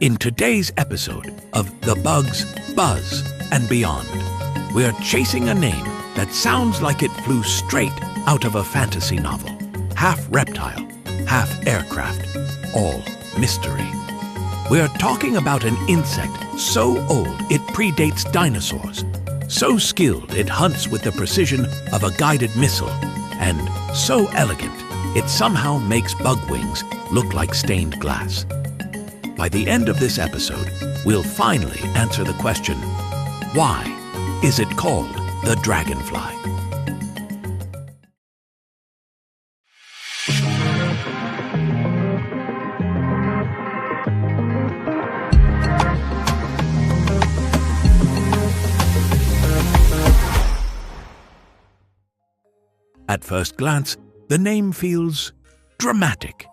In today's episode of The Bug's Buzz and Beyond, we're chasing a name that sounds like it flew straight out of a fantasy novel. Half reptile, half aircraft, all mystery. We're talking about an insect so old it predates dinosaurs, so skilled it hunts with the precision of a guided missile, and so elegant it somehow makes bug wings look like stained glass. By the end of this episode, we'll finally answer the question, why is it called the Dragonfly? At first glance, the name feels dramatic.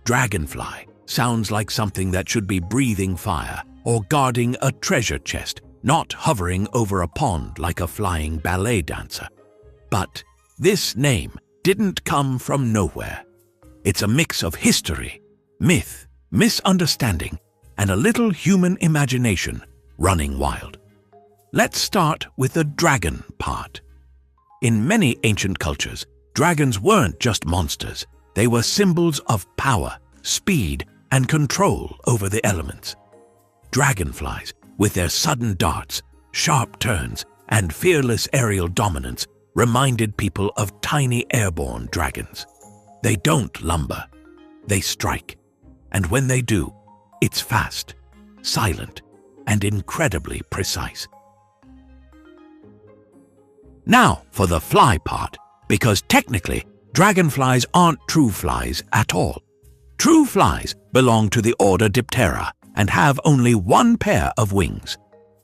Dragonfly sounds like something that should be breathing fire or guarding a treasure chest, not hovering over a pond like a flying ballet dancer. But this name didn't come from nowhere. It's a mix of history, myth, misunderstanding, and a little human imagination running wild. Let's start with the dragon part. In many ancient cultures, dragons weren't just monsters. They were symbols of power, speed, and control over the elements. Dragonflies, with their sudden darts, sharp turns, and fearless aerial dominance, reminded people of tiny airborne dragons. They don't lumber, they strike. And when they do, it's fast, silent, and incredibly precise. Now for the fly part, because technically, dragonflies aren't true flies at all. True flies belong to the order Diptera and have only one pair of wings.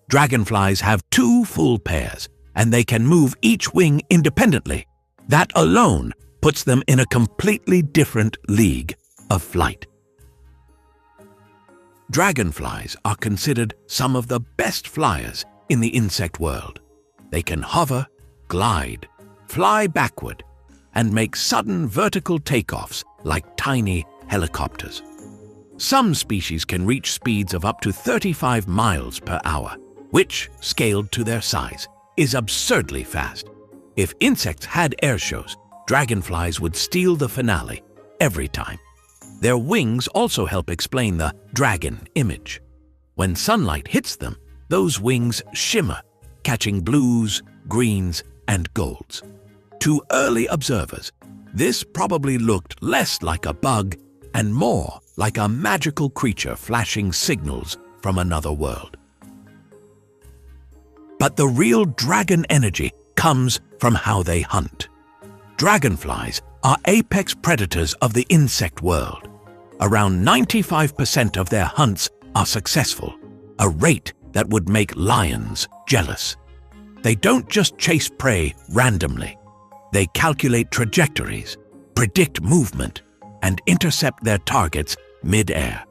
Dragonflies have two full pairs, and they can move each wing independently. That alone puts them in a completely different league of flight. Dragonflies are considered some of the best flyers in the insect world. They can hover, glide, fly backward, and make sudden vertical takeoffs like tiny helicopters. Some species can reach speeds of up to 35 miles per hour, which, scaled to their size, is absurdly fast. If insects had air shows, dragonflies would steal the finale every time. Their wings also help explain the dragon image. When sunlight hits them, those wings shimmer, catching blues, greens, and golds. To early observers, this probably looked less like a bug and more like a magical creature flashing signals from another world. But the real dragon energy comes from how they hunt. Dragonflies are apex predators of the insect world. Around 95% of their hunts are successful, a rate that would make lions jealous. They don't just chase prey randomly. They calculate trajectories, predict movement, and intercept their targets mid-air.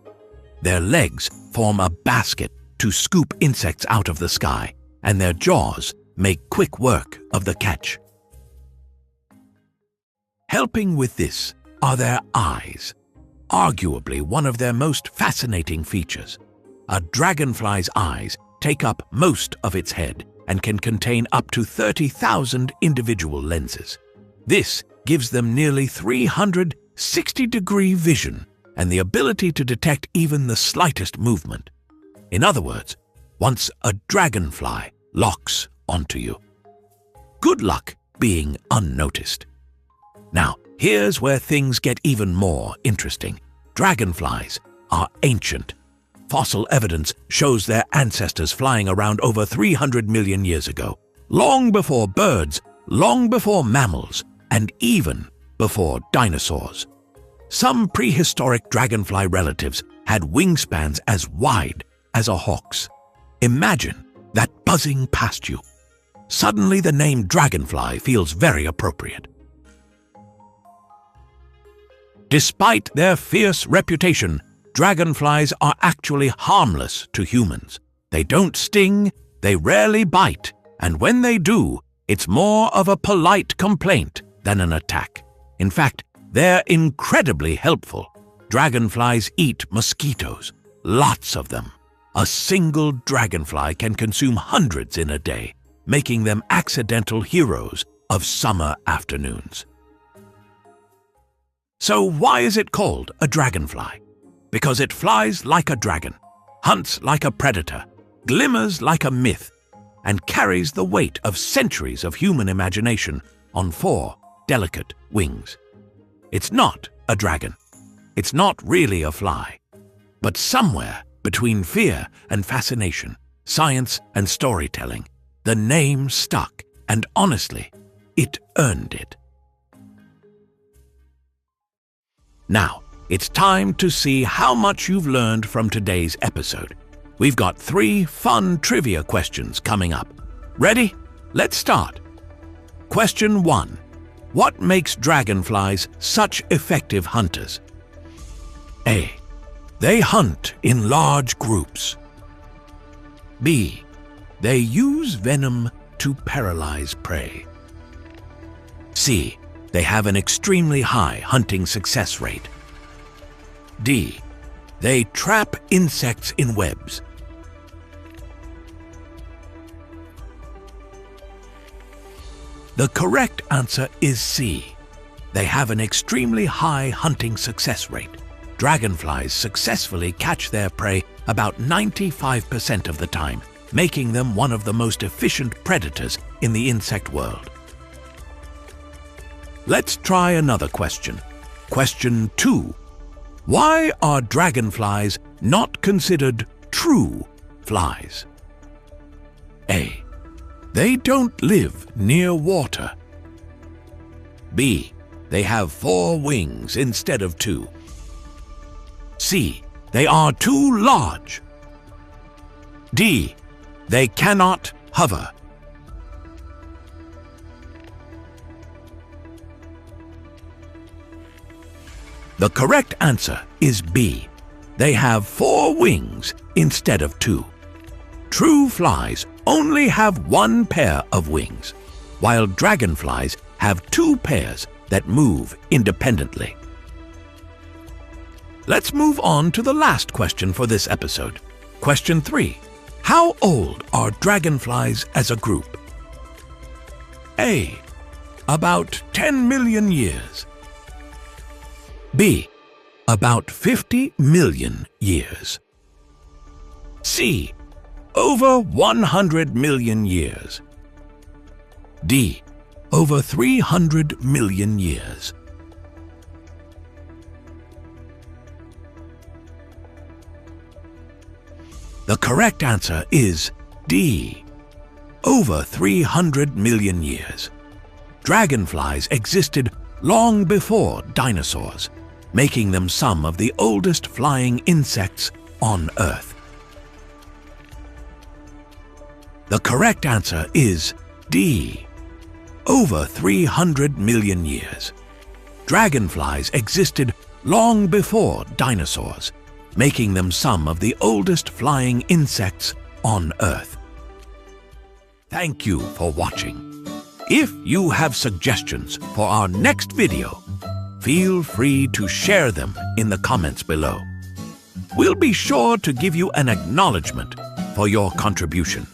Their legs form a basket to scoop insects out of the sky, and their jaws make quick work of the catch. Helping with this are their eyes, arguably one of their most fascinating features. A dragonfly's eyes take up most of its head and can contain up to 30,000 individual lenses. This gives them nearly 360-degree vision and the ability to detect even the slightest movement. In other words, once a dragonfly locks onto you. Good luck being unnoticed. Now, here's where things get even more interesting. Dragonflies are ancient. Fossil evidence shows their ancestors flying around over 300 million years ago, long before birds, long before mammals, and even before dinosaurs. Some prehistoric dragonfly relatives had wingspans as wide as a hawk's. Imagine that buzzing past you. Suddenly the name dragonfly feels very appropriate. Despite their fierce reputation, dragonflies are actually harmless to humans. They don't sting, they rarely bite, and when they do, it's more of a polite complaint than an attack. In fact, they're incredibly helpful. Dragonflies eat mosquitoes. lots of them. A single dragonfly can consume hundreds in a day, making them accidental heroes of summer afternoons. So why is it called a dragonfly? Because it flies like a dragon, hunts like a predator, glimmers like a myth, and carries the weight of centuries of human imagination on 4 delicate wings. It's not a dragon. It's not really a fly. But somewhere between fear and fascination, science and storytelling, the name stuck, and honestly, it earned it. Now, it's time to see how much you've learned from today's episode. We've got 3 fun trivia questions coming up. Ready? Let's start. Question 1. What makes dragonflies such effective hunters? A. They hunt in large groups. B. They use venom to paralyze prey. C. They have an extremely high hunting success rate. D. They trap insects in webs. The correct answer is C. They have an extremely high hunting success rate. Dragonflies successfully catch their prey about 95% of the time, making them one of the most efficient predators in the insect world. Let's try another question. Question 2. Why are dragonflies not considered true flies? A. They don't live near water. B. They have 4 wings instead of 2. C. They are too large. D. They cannot hover. The correct answer is B. They have 4 wings instead of 2. True flies only have 1 pair of wings, while dragonflies have 2 pairs that move independently. Let's move on to the last question for this episode. Question 3. How old are dragonflies as a group? A. About 10 million years. B. About 50 million years. C. Over 100 million years. D. Over 300 million years. The correct answer is D. Over 300 million years. Dragonflies existed long before dinosaurs, making them some of the oldest flying insects on Earth. The correct answer is D. Over 300 million years. Dragonflies existed long before dinosaurs, making them some of the oldest flying insects on Earth. Thank you for watching. If you have suggestions for our next video, feel free to share them in the comments below. We'll be sure to give you an acknowledgement for your contribution.